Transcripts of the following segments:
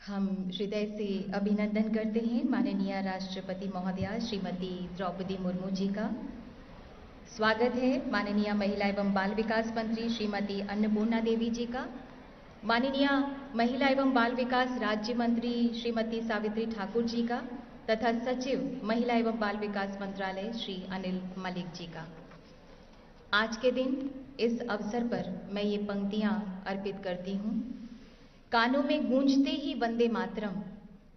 हम हृदय से अभिनंदन करते हैं माननीय राष्ट्रपति महोदया श्रीमती द्रौपदी मुर्मू जी का। स्वागत है माननीय महिला एवं बाल विकास मंत्री श्रीमती अन्नपूर्णा देवी जी का। माननीय महिला एवं बाल विकास राज्य मंत्री श्रीमती सावित्री ठाकुर जी का तथा सचिव महिला एवं बाल विकास मंत्रालय श्री अनिल मलिक जी का। आज के दिन इस अवसर पर मैं ये पंक्तियां अर्पित करती हूँ। कानों में गूंजते ही वंदे मातरम,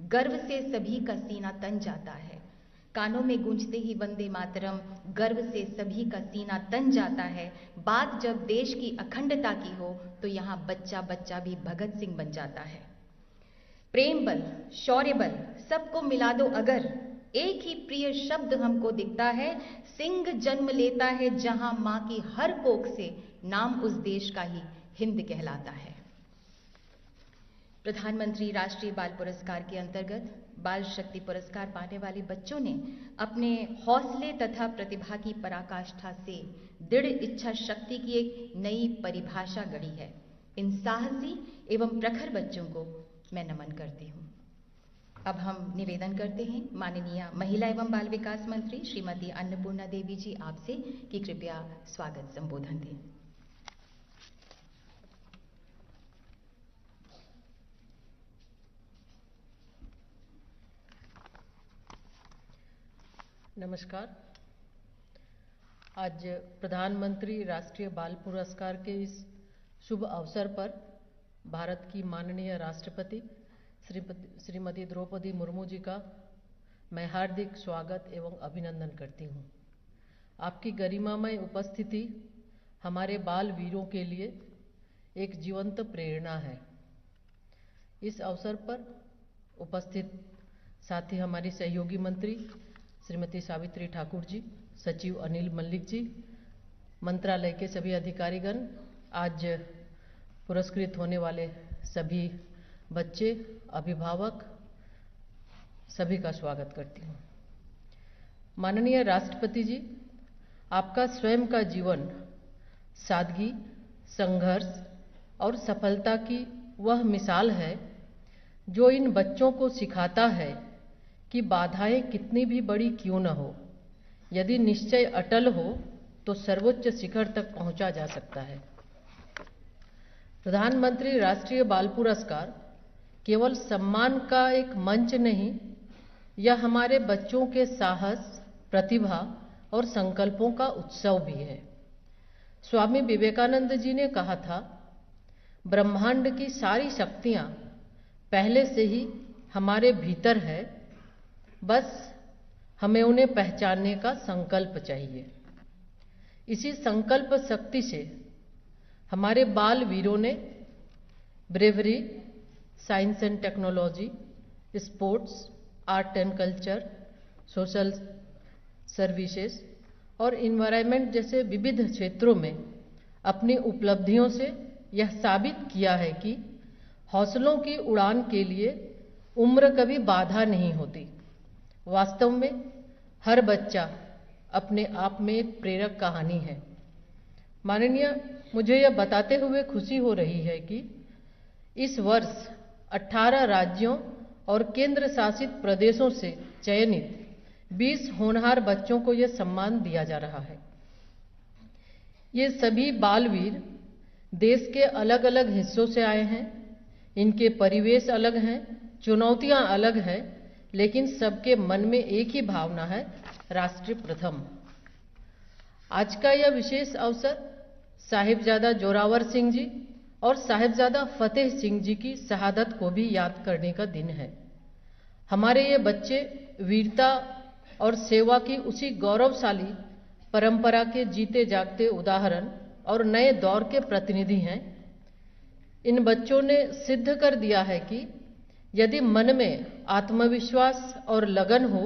गर्व से सभी का सीना तन जाता है। कानों में गूंजते ही वंदे मातरम, गर्व से सभी का सीना तन जाता है। बात जब देश की अखंडता की हो तो यहाँ बच्चा बच्चा भी भगत सिंह बन जाता है। प्रेम बल, शौर्य बल सबको मिला दो अगर, एक ही प्रिय शब्द हमको दिखता है। सिंह जन्म लेता है जहां मां की हर कोख से, नाम उस देश का ही हिंद कहलाता है। प्रधानमंत्री राष्ट्रीय बाल पुरस्कार के अंतर्गत बाल शक्ति पुरस्कार पाने वाले बच्चों ने अपने हौसले तथा प्रतिभा की पराकाष्ठा से दृढ़ इच्छा शक्ति की एक नई परिभाषा गढ़ी है। इन साहसी एवं प्रखर बच्चों को मैं नमन करती हूँ। अब हम निवेदन करते हैं माननीय महिला एवं बाल विकास मंत्री श्रीमती अन्नपूर्णा देवी जी आपसे कि कृपया स्वागत संबोधन दें। नमस्कार। आज प्रधानमंत्री राष्ट्रीय बाल पुरस्कार के इस शुभ अवसर पर भारत की माननीय राष्ट्रपति श्रीमती द्रौपदी मुर्मू जी का मैं हार्दिक स्वागत एवं अभिनंदन करती हूँ। आपकी गरिमामय उपस्थिति हमारे बाल वीरों के लिए एक जीवंत प्रेरणा है। इस अवसर पर उपस्थित साथी हमारी सहयोगी मंत्री श्रीमती सावित्री ठाकुर जी, सचिव अनिल मलिक जी, मंत्रालय के सभी अधिकारीगण, आज पुरस्कृत होने वाले सभी बच्चे, अभिभावक, सभी का स्वागत करती हूँ। माननीय राष्ट्रपति जी, आपका स्वयं का जीवन सादगी, संघर्ष और सफलता की वह मिसाल है जो इन बच्चों को सिखाता है कि बाधाएं कितनी भी बड़ी क्यों न हो, यदि निश्चय अटल हो तो सर्वोच्च शिखर तक पहुंचा जा सकता है। प्रधानमंत्री राष्ट्रीय बाल पुरस्कार केवल सम्मान का एक मंच नहीं, यह हमारे बच्चों के साहस, प्रतिभा और संकल्पों का उत्सव भी है। स्वामी विवेकानंद जी ने कहा था, ब्रह्मांड की सारी शक्तियां पहले से ही हमारे भीतर है, बस हमें उन्हें पहचानने का संकल्प चाहिए। इसी संकल्प शक्ति से हमारे बाल वीरों ने bravery, science and technology, sports, art and culture, social services और इन्वायरमेंट जैसे विविध क्षेत्रों में अपनी उपलब्धियों से यह साबित किया है कि हौसलों की उड़ान के लिए उम्र कभी बाधा नहीं होती। वास्तव में हर बच्चा अपने आप में एक प्रेरक कहानी है। माननीय, मुझे यह बताते हुए खुशी हो रही है कि इस वर्ष 18 राज्यों और केंद्र शासित प्रदेशों से चयनित 20 होनहार बच्चों को यह सम्मान दिया जा रहा है। ये सभी बालवीर देश के अलग अलग हिस्सों से आए हैं। इनके परिवेश अलग हैं, चुनौतियां अलग हैं, लेकिन सबके मन में एक ही भावना है, राष्ट्र प्रथम। आज का यह विशेष अवसर साहिबजादा जोरावर सिंह जी और साहिबजादा फतेह सिंह जी की शहादत को भी याद करने का दिन है। हमारे ये बच्चे वीरता और सेवा की उसी गौरवशाली परंपरा के जीते जागते उदाहरण और नए दौर के प्रतिनिधि हैं। इन बच्चों ने सिद्ध कर दिया है कि यदि मन में आत्मविश्वास और लगन हो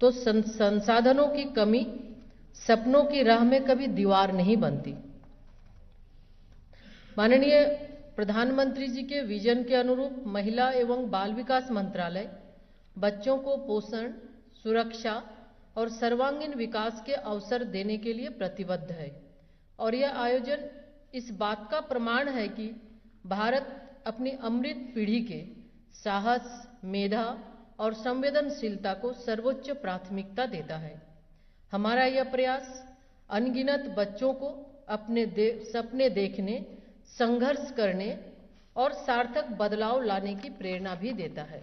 तो संसाधनों की कमी सपनों की राह में कभी दीवार नहीं बनती। माननीय प्रधानमंत्री जी के विजन के अनुरूप महिला एवं बाल विकास मंत्रालय बच्चों को पोषण, सुरक्षा और सर्वांगीण विकास के अवसर देने के लिए प्रतिबद्ध है और यह आयोजन इस बात का प्रमाण है कि भारत अपनी अमृत पीढ़ी के साहस, मेधा और संवेदनशीलता को सर्वोच्च प्राथमिकता देता है। हमारा यह प्रयास अनगिनत बच्चों को अपने सपने देखने, संघर्ष करने और सार्थक बदलाव लाने की प्रेरणा भी देता है।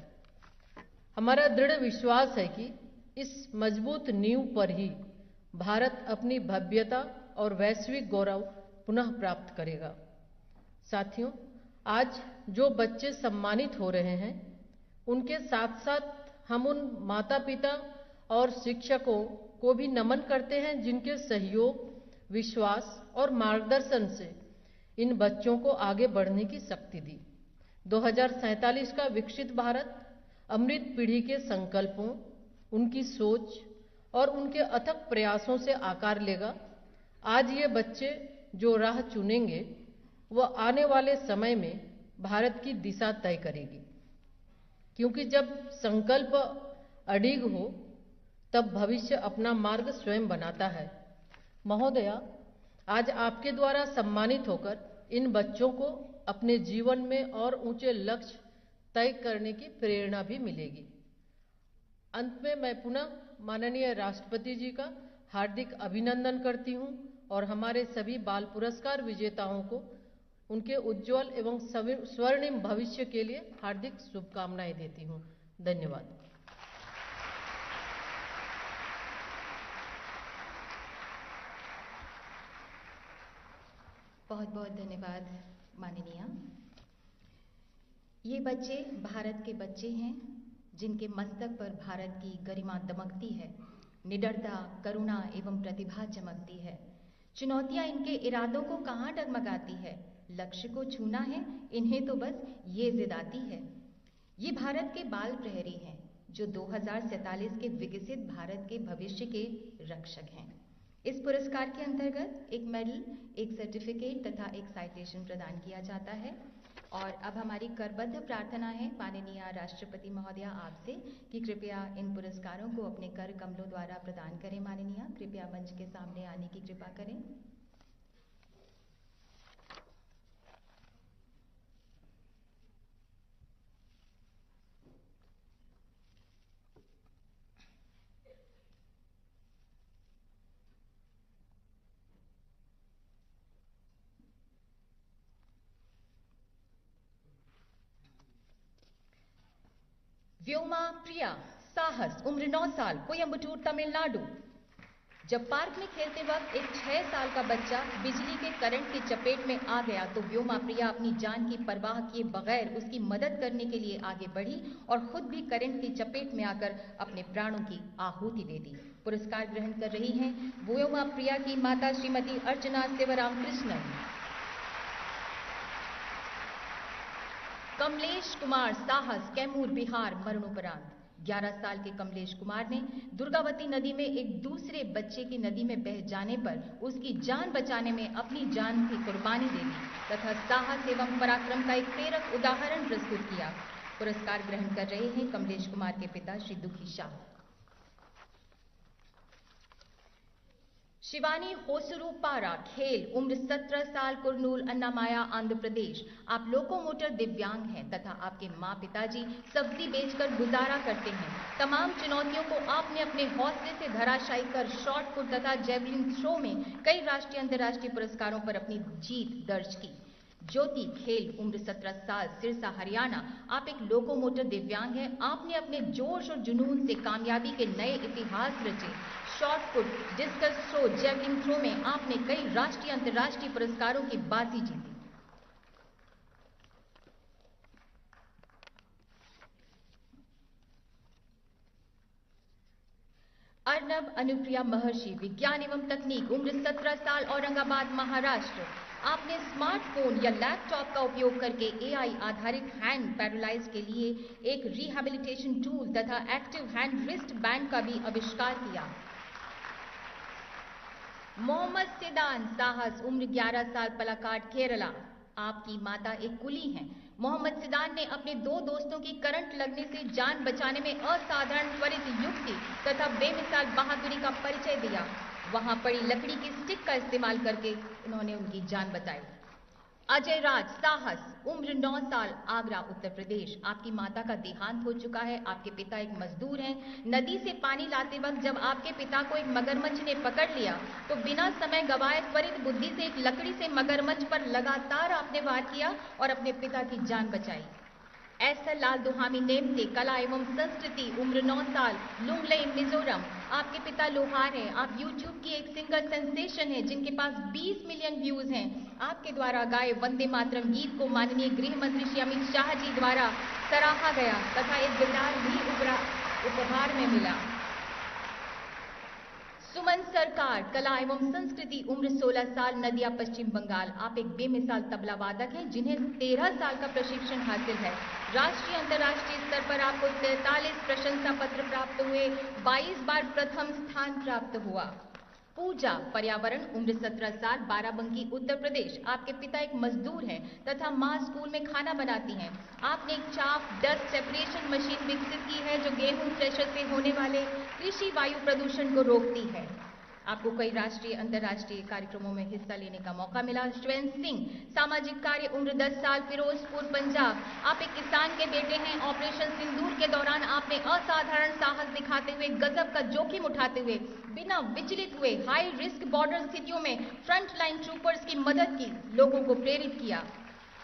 हमारा दृढ़ विश्वास है कि इस मजबूत नींव पर ही भारत अपनी भव्यता और वैश्विक गौरव पुनः प्राप्त करेगा। साथियों, आज जो बच्चे सम्मानित हो रहे हैं, उनके साथ साथ हम उन माता पिता और शिक्षकों को भी नमन करते हैं जिनके सहयोग, विश्वास और मार्गदर्शन से इन बच्चों को आगे बढ़ने की शक्ति दी। 2047 का विकसित भारत अमृत पीढ़ी के संकल्पों, उनकी सोच और उनके अथक प्रयासों से आकार लेगा। आज ये बच्चे जो राह चुनेंगे, वह आने वाले समय में भारत की दिशा तय करेगी, क्योंकि जब संकल्प अडिग हो तब भविष्य अपना मार्ग स्वयं बनाता है। महोदया, आज आपके द्वारा सम्मानित होकर इन बच्चों को अपने जीवन में और ऊंचे लक्ष्य तय करने की प्रेरणा भी मिलेगी। अंत में मैं पुनः माननीय राष्ट्रपति जी का हार्दिक अभिनंदन करती हूं और हमारे सभी बाल पुरस्कार विजेताओं को उनके उज्जवल एवं स्वर्णिम भविष्य के लिए हार्दिक शुभकामनाएं देती हूं। धन्यवाद। बहुत बहुत धन्यवाद माननीय। ये बच्चे भारत के बच्चे हैं जिनके मस्तक पर भारत की गरिमा दमकती है, निडरता, करुणा एवं प्रतिभा चमकती है। चुनौतियां इनके इरादों को कहाँ डगमगाती है, लक्ष्य को छूना है इन्हें तो बस ये जिद आती है। ये भारत के बाल प्रहरी हैं जो 2047 के विकसित भारत के भविष्य के रक्षक हैं। इस पुरस्कार के अंतर्गत एक मेडल, एक सर्टिफिकेट तथा एक साइटेशन प्रदान किया जाता है। और अब हमारी करबद्ध प्रार्थना है माननीय राष्ट्रपति महोदया आपसे कि कृपया इन पुरस्कारों को अपने कर कमलों द्वारा प्रदान करें। माननीय, कृपया मंच के सामने आने की कृपा करें। व्योमा प्रिया साहस, उम्र 9 साल, कोयम्बटूर, तमिलनाडु। जब पार्क में खेलते वक्त एक 6 साल का बच्चा बिजली के करंट की चपेट में आ गया तो व्योमा प्रिया अपनी जान की परवाह किए बगैर उसकी मदद करने के लिए आगे बढ़ी और खुद भी करंट की चपेट में आकर अपने प्राणों की आहुति दे दी। पुरस्कार ग्रहण कर रही हैं व्योमा प्रिया की माता श्रीमती अर्चना शिवराम कृष्णन। कमलेश कुमार साहस, कैमूर, बिहार, मरणोपरांत। 11 साल के कमलेश कुमार ने दुर्गावती नदी में एक दूसरे बच्चे की नदी में बह जाने पर उसकी जान बचाने में अपनी जान की कुर्बानी दे दी तथा साहस एवं पराक्रम का एक प्रेरक उदाहरण प्रस्तुत किया। पुरस्कार ग्रहण कर रहे हैं कमलेश कुमार के पिता श्री दुखी शाह। शिवानी होसरूपारा, खेल, उम्र 17 साल, कुरनूल, अन्नामाया, आंध्र प्रदेश। आप लोकोमोटर दिव्यांग हैं तथा आपके माँ पिताजी सब्जी बेचकर गुजारा करते हैं। तमाम चुनौतियों को आपने अपने हौसले से धराशायी कर शॉट पुट तथा जेवलिन थ्रो में कई राष्ट्रीय अंतर्राष्ट्रीय पुरस्कारों पर अपनी जीत दर्ज की। ज्योति, खेल, उम्र 17 साल, सिरसा, हरियाणा। आप एक लोकोमोटर दिव्यांग हैं। आपने अपने जोश और जुनून से कामयाबी के नए इतिहास रचे। Shot put, discus throw, javelin throw में आपने कई राष्ट्रीय अंतर्राष्ट्रीय पुरस्कारों की बाजी जीती। अर्नब अनुप्रिया महर्षि, विज्ञान एवं तकनीक, उम्र 17 साल, औरंगाबाद, महाराष्ट्र। आपने स्मार्टफोन या लैपटॉप का उपयोग करके एआई आधारित हैंड पैरालाइज के लिए एक रिहैबिलिटेशन टूल तथा एक्टिव हैंड रिस्ट बैंड का भी आविष्कार किया। मोहम्मद सिदान साहस, उम्र 11 साल, पलाकाड, केरला। आपकी माता एक कुली हैं। मोहम्मद सिदान ने अपने 2 दोस्तों की करंट लगने से जान बचाने में असाधारण त्वरित युक्ति तथा बेमिसाल बहादुरी का परिचय दिया। वहां पड़ी लकड़ी की स्टिक का इस्तेमाल करके उन्होंने उनकी जान बचाई। अजय राज साहस, उम्र 9 साल, आगरा उत्तर प्रदेश। आपकी माता का देहांत हो चुका है। आपके पिता एक मजदूर हैं। नदी से पानी लाते वक्त जब आपके पिता को एक मगरमच्छ ने पकड़ लिया तो बिना समय गवाए त्वरित बुद्धि से एक लकड़ी से मगरमच्छ पर लगातार आपने वार किया और अपने पिता की जान बचाई। ऐसा लाल दुहामी नेमते, कला एवं संस्कृति, उम्र 9 साल, लुंगलेई मिजोरम। आपके पिता लोहार हैं। आप यूट्यूब की एक सिंगर सेंसेशन हैं जिनके पास 20 मिलियन व्यूज हैं। आपके द्वारा गाए वंदे मातरम गीत को माननीय गृह मंत्री श्री अमित शाह जी द्वारा सराहा गया तथा एक गिटार भी उपहार में मिला। सुमन सरकार, कला एवं संस्कृति, उम्र 16 साल, नदिया पश्चिम बंगाल। आप एक बेमिसाल तबला वादक हैं जिन्हें 13 साल का प्रशिक्षण हासिल है। राष्ट्रीय अंतर्राष्ट्रीय स्तर पर आपको 43 प्रशंसा पत्र प्राप्त हुए, 22 बार प्रथम स्थान प्राप्त हुआ। पूजा, पर्यावरण, उम्र 17 साल, बाराबंकी उत्तर प्रदेश। आपके पिता एक मजदूर हैं तथा मां स्कूल में खाना बनाती हैं। आपने एक चाप डस्ट सेपरेशन मशीन विकसित की है जो गेहूं थ्रेशर से होने वाले कृषि वायु प्रदूषण को रोकती है। आपको कई राष्ट्रीय अंतर्राष्ट्रीय कार्यक्रमों में हिस्सा लेने का मौका मिला। श्वेन सिंह, सामाजिक कार्य, उम्र 10 साल, फिरोजपुर पंजाब। आप एक किसान के बेटे हैं। ऑपरेशन सिंदूर के दौरान आपने असाधारण साहस दिखाते हुए, गजब का जोखिम उठाते हुए, बिना विचलित हुए हाई रिस्क बॉर्डर स्थितियों में फ्रंट लाइन ट्रूपर्स की मदद की, लोगों को प्रेरित किया।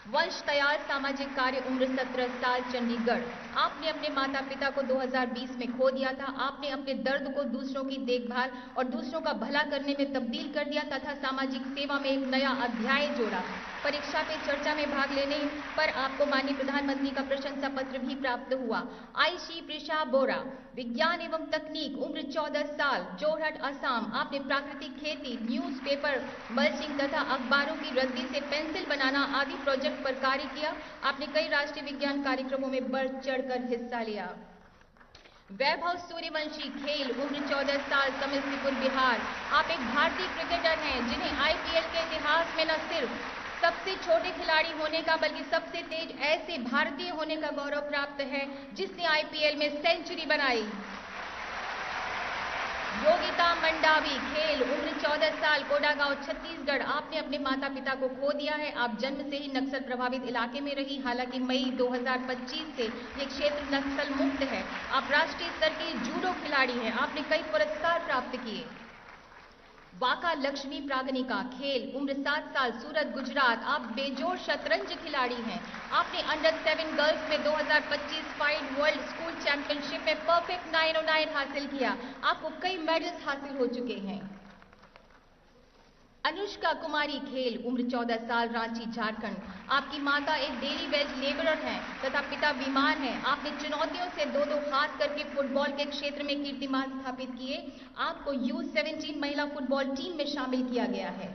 वंश तैयार, सामाजिक कार्य, उम्र 17 साल, चंडीगढ़। आपने अपने माता पिता को 2020 में खो दिया था। आपने अपने दर्द को दूसरों की देखभाल और दूसरों का भला करने में तब्दील कर दिया तथा सामाजिक सेवा में एक नया अध्याय जोड़ा। परीक्षा पे चर्चा में भाग लेने पर आपको माननीय प्रधानमंत्री का प्रशंसा पत्र भी प्राप्त हुआ। आयशी प्रिशा बोरा, विज्ञान एवं तकनीक, उम्र 14 साल, जोरहट असम। आपने प्राकृतिक खेती, न्यूज़पेपर मल्चिंग तथा अखबारों की रद्दी से पेंसिल बनाना आदि प्रोजेक्ट पर कार्य किया। आपने कई राष्ट्रीय विज्ञान कार्यक्रमों में बढ़ चढ़कर हिस्सा लिया। वैभव सूर्यवंशी, खेल, उम्र 14 साल, समस्तीपुर बिहार। आप एक भारतीय क्रिकेटर हैं जिन्हें आईपीएल के इतिहास में न सिर्फ सबसे छोटे खिलाड़ी होने का बल्कि सबसे तेज ऐसे भारतीय होने का गौरव प्राप्त है जिसने आईपीएल में सेंचुरी बनाई। योगिता मंडावी, खेल, उम्र 14 साल, कोडागांव, छत्तीसगढ़। आपने अपने माता पिता को खो दिया है। आप जन्म से ही नक्सल प्रभावित इलाके में रही, हालांकि मई 2025 से ये क्षेत्र नक्सल मुक्त है। आप राष्ट्रीय स्तर की जूडो खिलाड़ी हैं। आपने कई पुरस्कार प्राप्त किए। वाका लक्ष्मी प्रागनिका, खेल, उम्र 7 साल, सूरत, गुजरात। आप बेजोड़ शतरंज खिलाड़ी हैं। आपने अंडर 7 गर्ल्स में 2025 फाइड वर्ल्ड स्कूल चैंपियनशिप में परफेक्ट 909 हासिल किया। आपको कई मेडल्स हासिल हो चुके हैं। अनुष्का कुमारी, खेल, उम्र 14 साल, रांची, झारखंड। आपकी माता एक डेली वेज लेबरर हैं तथा पिता बीमार हैं। आपने चुनौतियों से दो हाथ करके फुटबॉल के क्षेत्र में कीर्तिमान स्थापित किए। आपको U17 महिला फुटबॉल टीम में शामिल किया गया है।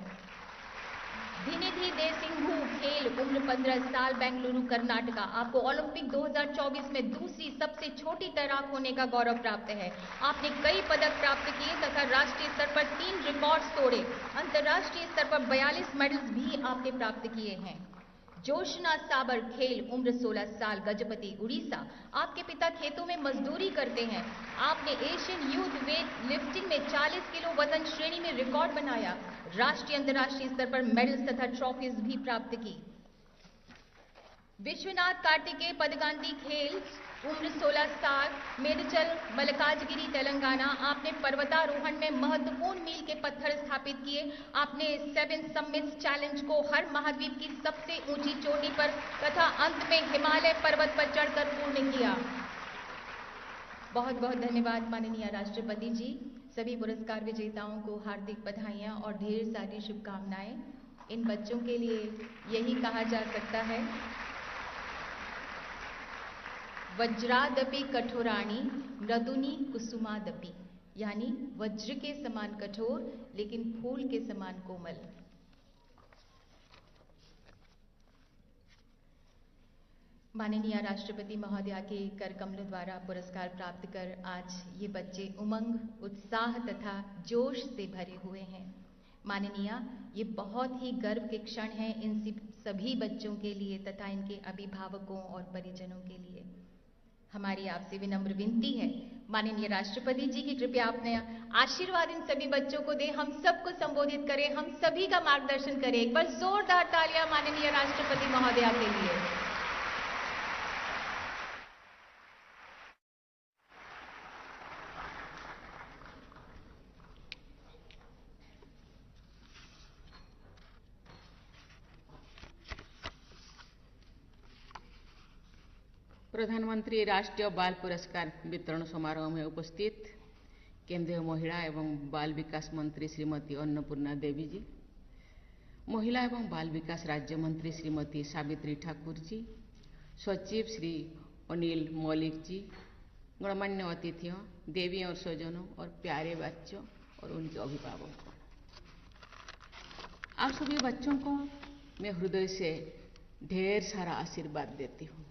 धिनिधि देसिंघू, खेल, उम्र 15 साल, बेंगलुरु, कर्नाटका। आपको ओलंपिक 2024 में दूसरी सबसे छोटी तैराक होने का गौरव प्राप्त है। आपने कई पदक प्राप्त किए तथा राष्ट्रीय स्तर पर 3 रिकॉर्ड्स तोड़े। अंतर्राष्ट्रीय स्तर पर 42 मेडल्स भी आपने प्राप्त किए हैं। जोशना साबर, खेल, उम्र 16 साल, गजपति, उड़ीसा। आपके पिता खेतों में मजदूरी करते हैं। आपने एशियन यूथ वेट लिफ्टिंग में 40 किलो वजन श्रेणी में रिकॉर्ड बनाया। राष्ट्रीय अंतर्राष्ट्रीय स्तर पर मेडल्स तथा ट्रॉफीज भी प्राप्त की। विश्वनाथ कार्तिकेय पदकांती, खेल, उम्र 16 साल, मेदचल, मल्काजगिरी, तेलंगाना। आपने पर्वतारोहण में महत्वपूर्ण मील के पत्थर स्थापित किए। आपने 7 समिट्स चैलेंज को हर महाद्वीप की सबसे ऊंची चोटी पर तथा अंत में हिमालय पर्वत पर चढ़कर पूर्ण किया। बहुत बहुत धन्यवाद माननीय राष्ट्रपति जी। सभी पुरस्कार विजेताओं को हार्दिक बधाइयां और ढेर सारी शुभकामनाएं। इन बच्चों के लिए यही कहा जा सकता है, वज्रादपि कठोराणी मृदुनी कुसुमादपि, यानी वज्र के समान कठोर लेकिन फूल के समान कोमल। माननीय राष्ट्रपति महोदया के कर कमल द्वारा पुरस्कार प्राप्त कर आज ये बच्चे उमंग, उत्साह तथा जोश से भरे हुए हैं। माननीय, ये बहुत ही गर्व के क्षण हैं इन सभी बच्चों के लिए तथा इनके अभिभावकों और परिजनों के लिए। हमारी आपसे विनम्र विनती है माननीय राष्ट्रपति जी की कृपया अपने आशीर्वाद इन सभी बच्चों को दें, हम सबको संबोधित करें, हम सभी का मार्गदर्शन करें। एक बार जोरदार तालियां माननीय राष्ट्रपति महोदया के लिए। प्रधानमंत्री राष्ट्रीय बाल पुरस्कार वितरण समारोह में उपस्थित केंद्रीय महिला एवं बाल विकास मंत्री श्रीमती अन्नपूर्णा देवी जी, महिला एवं बाल विकास राज्य मंत्री श्रीमती सावित्री ठाकुर जी, सचिव श्री अनिल मौलिक जी, गणमान्य अतिथियों, देवी और स्वजनों और प्यारे बच्चों और उनके अभिभावकों, आप सभी बच्चों को मैं हृदय से ढेर सारा आशीर्वाद देती हूँ।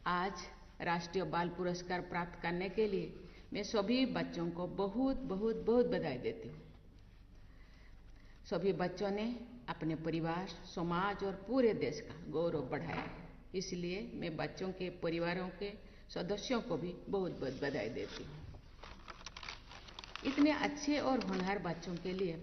आज राष्ट्रीय बाल पुरस्कार प्राप्त करने के लिए मैं सभी बच्चों को बहुत बहुत बहुत बधाई देती हूँ। सभी बच्चों ने अपने परिवार, समाज और पूरे देश का गौरव बढ़ाया है, इसलिए मैं बच्चों के परिवारों के सदस्यों को भी बहुत बहुत बधाई देती हूँ। इतने अच्छे और होनहार बच्चों के लिए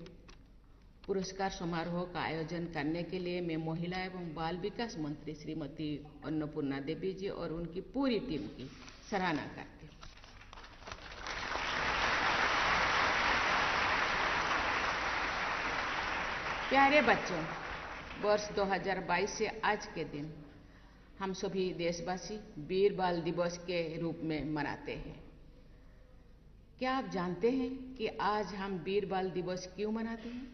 पुरस्कार समारोह का आयोजन करने के लिए मैं महिला एवं बाल विकास मंत्री श्रीमती अन्नपूर्णा देवी जी और उनकी पूरी टीम की सराहना करती हूँ। प्यारे बच्चों, वर्ष 2022 से आज के दिन हम सभी देशवासी वीर बाल दिवस के रूप में मनाते हैं। क्या आप जानते हैं कि आज हम वीर बाल दिवस क्यों मनाते हैं?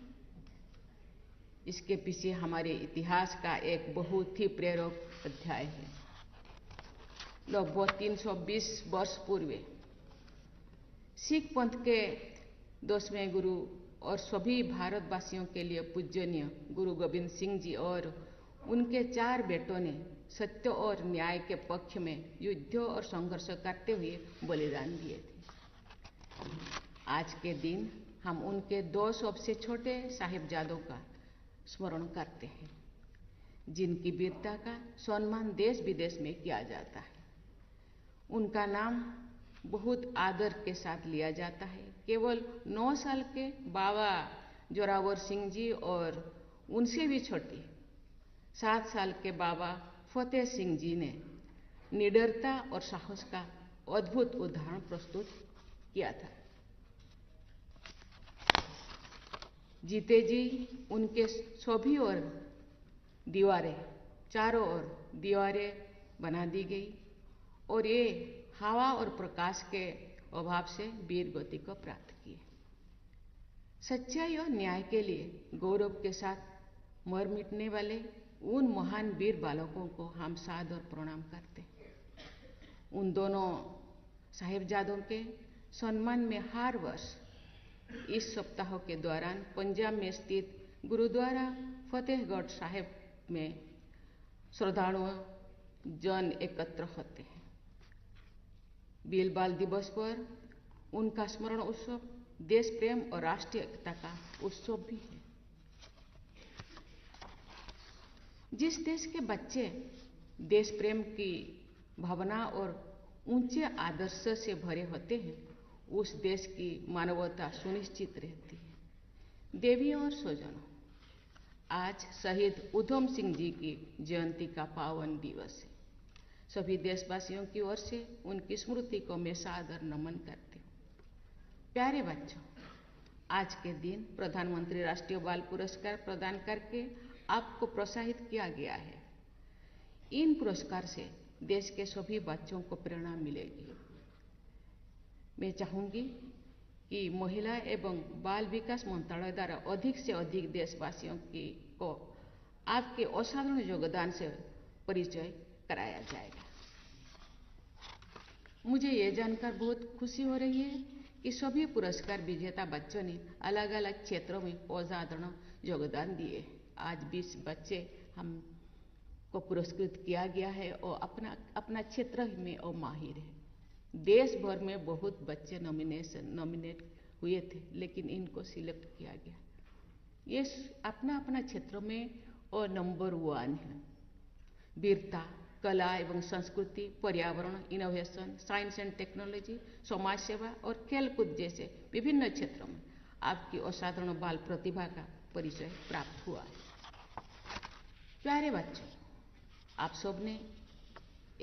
इसके पीछे हमारे इतिहास का एक बहुत ही प्रेरक अध्याय है। लगभग 320 वर्ष पूर्व सिख पंथ के 10वें गुरु और सभी भारतवासियों के लिए पूजनीय गुरु गोविंद सिंह जी और उनके 4 बेटों ने सत्य और न्याय के पक्ष में युद्ध और संघर्ष करते हुए बलिदान दिए थे। आज के दिन हम उनके 2 सबसे छोटे साहिबजादों का स्मरण करते हैं, जिनकी वीरता का सम्मान देश विदेश में किया जाता है। उनका नाम बहुत आदर के साथ लिया जाता है। केवल 9 साल के बाबा जोरावर सिंह जी और उनसे भी छोटी 7 साल के बाबा फतेह सिंह जी ने निडरता और साहस का अद्भुत उदाहरण प्रस्तुत किया था। जीते जी उनके सभी ओर दीवारें, चारों ओर दीवारें बना दी गई और ये हवा और प्रकाश के अभाव से वीर गति को प्राप्त किए। सच्चाई और न्याय के लिए गौरव के साथ मर मिटने वाले उन महान वीर बालकों को हम सादर प्रणाम करते हैं। उन दोनों साहिबजादों के सम्मान में हर वर्ष इस सप्ताह के दौरान पंजाब में स्थित गुरुद्वारा फतेहगढ़ साहिब में श्रद्धालु जन एकत्र होते हैं। वीर बाल दिवस पर उनका स्मरण उत्सव देश प्रेम और राष्ट्रीय एकता का उत्सव भी है। जिस देश के बच्चे देश प्रेम की भावना और ऊंचे आदर्श से भरे होते हैं, उस देश की मानवता सुनिश्चित रहती है। देवियों और स्वजनों, आज शहीद उधम सिंह जी की जयंती का पावन दिवस है। सभी देशवासियों की ओर से उनकी स्मृति को मैं सादर नमन करती हूँ। प्यारे बच्चों, आज के दिन प्रधानमंत्री राष्ट्रीय बाल पुरस्कार प्रदान करके आपको प्रोत्साहित किया गया है। इन पुरस्कार से देश के सभी बच्चों को प्रेरणा मिलेगी। मैं चाहूंगी कि महिला एवं बाल विकास मंत्रालय द्वारा अधिक से अधिक देशवासियों को आपके असाधारण योगदान से परिचय कराया जाएगा। मुझे ये जानकर बहुत खुशी हो रही है कि सभी पुरस्कार विजेता बच्चों ने अलग अलग क्षेत्रों में असाधारण योगदान दिए। आज 20 बच्चे हमको पुरस्कृत किया गया है और अपना क्षेत्र में और माहिर है। देश भर में बहुत बच्चे नॉमिनेट हुए थे, लेकिन इनको सिलेक्ट किया गया। ये अपना अपना क्षेत्र में और नंबर 1 है। वीरता, कला एवं संस्कृति, पर्यावरण, इनोवेशन, साइंस एंड टेक्नोलॉजी, समाज सेवा और खेलकूद जैसे विभिन्न क्षेत्रों में आपकी असाधारण बाल प्रतिभा का परिचय प्राप्त हुआ है। प्यारे बच्चों, आप सबने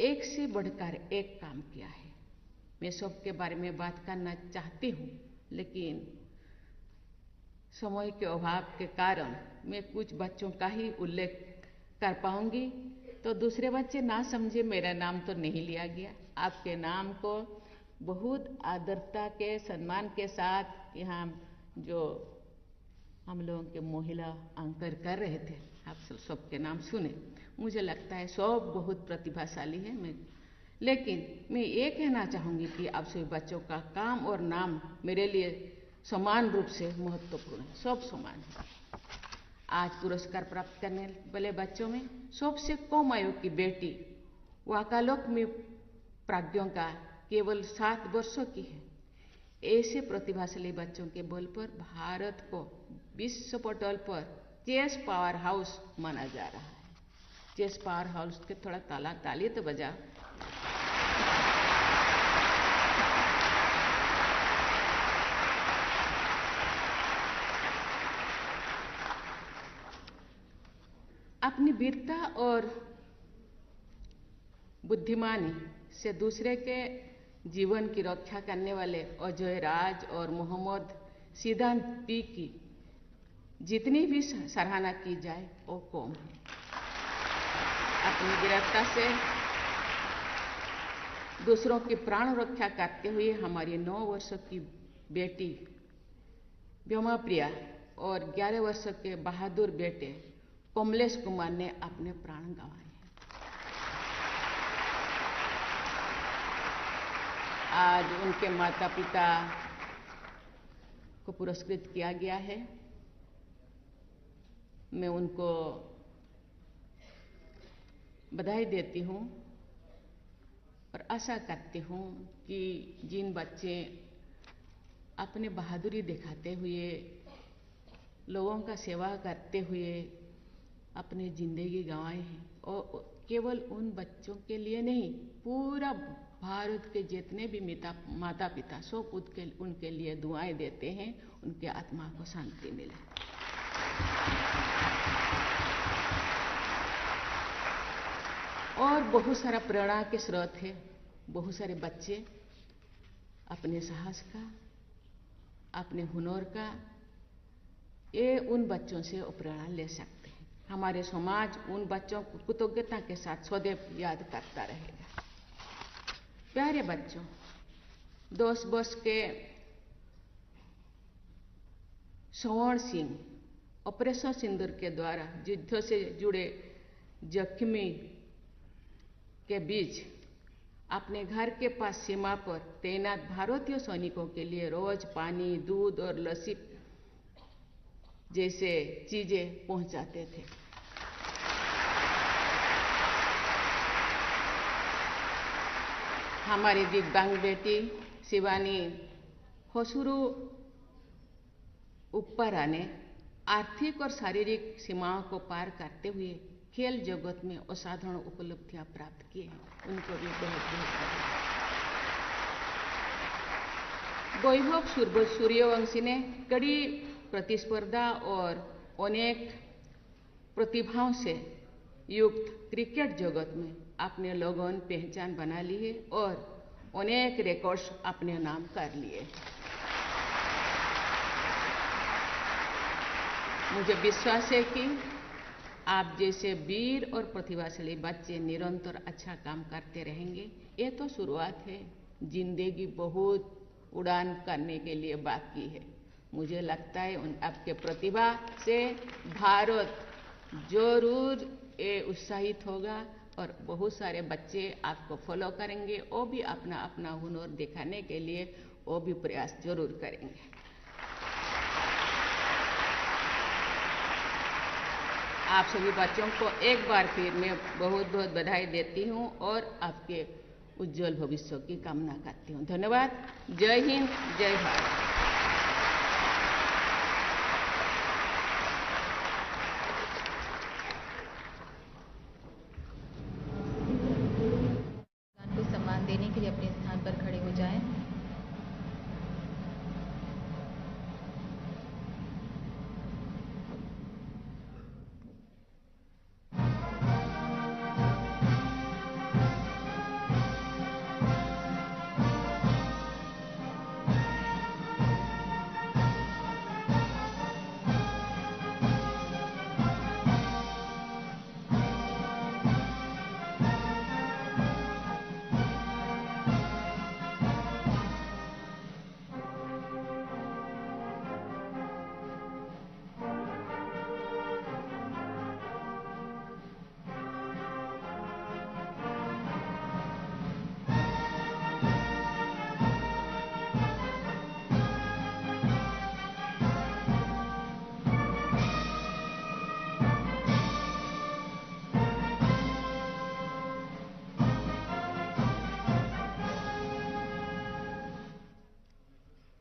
एक से बढ़कर एक काम किया है। मैं सबके बारे में बात करना चाहती हूँ, लेकिन समय के अभाव के कारण मैं कुछ बच्चों का ही उल्लेख कर पाऊंगी, तो दूसरे बच्चे ना समझे मेरा नाम तो नहीं लिया गया। आपके नाम को बहुत आदरता के सम्मान के साथ यहाँ जो हम लोगों के महिला एंकर कर रहे थे, आप सबके नाम सुने। मुझे लगता है सब बहुत प्रतिभाशाली है। लेकिन मैं ये कहना चाहूँगी कि आप सभी बच्चों का काम और नाम मेरे लिए समान रूप से महत्वपूर्ण है, सब समान है। आज पुरस्कार प्राप्त करने वाले बच्चों में सबसे कम आयु की बेटी वाकालोक में प्राज्ञों का केवल 7 वर्षों की है। ऐसे प्रतिभाशाली बच्चों के बल पर भारत को विश्व पटल पर चेस पावर हाउस माना जा रहा है। चेस पावर हाउस के थोड़ा ताली तो बजा। अपनी वीरता और बुद्धिमानी से दूसरे के जीवन की रक्षा करने वाले अजय राज और मोहम्मद सिद्धांत पी की जितनी भी सराहना की जाए वो कम है। अपनी वीरता से दूसरों की प्राण रक्षा करते हुए हमारी 9 वर्षों की बेटी व्योमा प्रिया और 11 वर्षों के बहादुर बेटे कमलेश कुमार ने अपने प्राण गंवाए हैं। आज उनके माता पिता को पुरस्कृत किया गया है। मैं उनको बधाई देती हूँ और आशा करती हूँ कि जिन बच्चे अपने बहादुरी दिखाते हुए, लोगों का सेवा करते हुए अपनी जिंदगी गंवाए हैं, और केवल उन बच्चों के लिए नहीं, पूरा भारत के जितने भी माता पिता सब उनके लिए दुआएं देते हैं, उनके आत्मा को शांति मिले। और बहुत सारा प्रेरणा के स्रोत है। बहुत सारे बच्चे अपने साहस का, अपने हुनर का, ये उन बच्चों से प्रेरणा ले सकते हैं। हमारे समाज उन बच्चों को कृतज्ञता के साथ सदैव याद करता रहेगा। प्यारे बच्चों, 10 वर्ष के स्वर्ण सिंह ऑपरेशन सिंदूर के द्वारा युद्ध से जुड़े जख्मी के बीच अपने घर के पास सीमा पर तैनात भारतीय सैनिकों के लिए रोज पानी, दूध और लस्सी जैसे चीजें पहुंचाते थे। हमारी दिव्यांग बेटी शिवानी होसुरु उपरा ने आर्थिक और शारीरिक सीमाओं को पार करते हुए खेल जगत में असाधारण उपलब्धियां प्राप्त की हैं। उनको भी बहुत बहुत वैभव सूर्यवंशी ने कड़ी प्रतिस्पर्धा और अनेक प्रतिभाओं से युक्त क्रिकेट जगत में अपने लोगों ने पहचान बना ली है और अनेक रिकॉर्ड्स अपने नाम कर लिए। मुझे विश्वास है कि आप जैसे वीर और प्रतिभाशाली बच्चे निरंतर अच्छा काम करते रहेंगे। ये तो शुरुआत है, जिंदगी बहुत उड़ान करने के लिए बाकी है। मुझे लगता है आपके प्रतिभा से भारत जरूर उत्साहित होगा और बहुत सारे बच्चे आपको फॉलो करेंगे। वो भी अपना अपना हुनर दिखाने के लिए वो भी प्रयास जरूर करेंगे। आप सभी बच्चों को एक बार फिर मैं बहुत बहुत बधाई देती हूँ और आपके उज्जवल भविष्य की कामना करती हूँ। धन्यवाद। जय हिंद, जय भारत।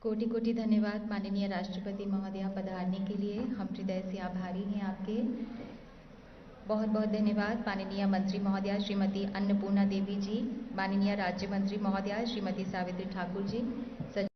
कोटि कोटि धन्यवाद माननीय राष्ट्रपति महोदया पधारने के लिए। हम हृदय से आभारी हैं आपके। बहुत बहुत धन्यवाद माननीय मंत्री महोदया श्रीमती अन्नपूर्णा देवी जी, माननीय राज्य मंत्री महोदया श्रीमती सावित्री ठाकुर जी।